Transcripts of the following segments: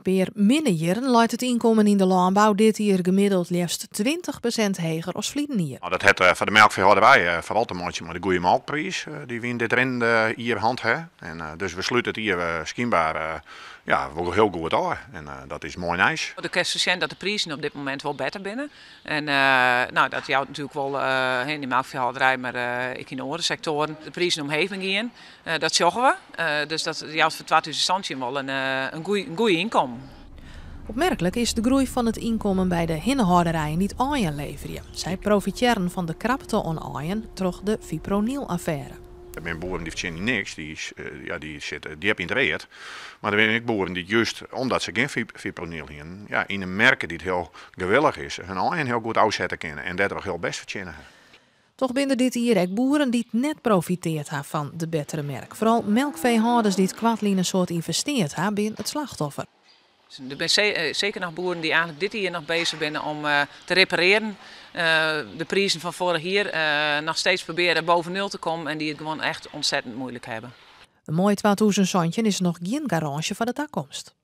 een paar minder jaren leidt het inkomen in de landbouw dit jaar gemiddeld liefst 20% hoger als verleden jaar. Nou, dat heeft voor de melkveehouderij vooral te maken met de goede melkprijs die we in dit rend hier hand hebben. En dus we sluiten het hier schijnbaar wel heel goed aan. En dat is mooi nice. De kerst zien dat de prijzen op dit moment wel beter binnen. En dat jouwt natuurlijk wel in de melkveehouderij, maar ik in de andere sectoren de prijzen omheen gaan. Dat zorgen we. Dus dat jouwt voor 2000 wel een goede inkomen. Opmerkelijk is de groei van het inkomen bij de hinnenhouderijen niet aanleveren. Zij profiteren van de krapte aan aaien door de fipronil-affaire. Er zijn boeren die verdienen niks, die hebben in het reet. Maar er zijn ook boeren die juist omdat ze geen fipronil hebben, in een merken die het heel gewillig is, hun aaien heel goed uitzetten kunnen en dat ook heel best verdienen. Toch binnen dit hier ook boeren die het net profiteerd hebben van de betere merk. Vooral melkveehouders die het kwartline soort investeerd hebben, binnen het slachtoffer. Er zijn zeker nog boeren die eigenlijk dit jaar nog bezig zijn om te repareren. De prijzen van vorig jaar nog steeds proberen boven nul te komen en die het gewoon echt ontzettend moeilijk hebben. Een mooi 2000 is nog geen garage voor de toekomst.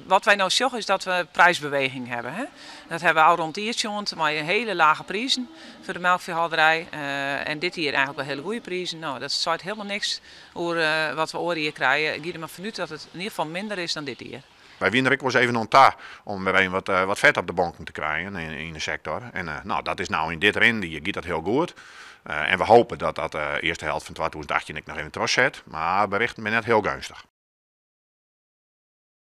Wat wij nou zeggen is dat we prijsbeweging hebben. Hè? Dat hebben we al rond hier maar hele lage prijzen voor de melkveehouderij. En dit hier eigenlijk wel hele goede prijzen. Nou, dat zegt helemaal niks over wat we oren hier krijgen. Ik ga er maar vanuit dat het in ieder geval minder is dan dit hier. Wij winnen ik was even aan ta om weer een wat vet op de banken te krijgen in de sector. En dat is nou in dit rende, je gaat dat heel goed. En we hopen dat de eerste helft van 2018 nog even terugzet. Maar berichten ben net heel gunstig.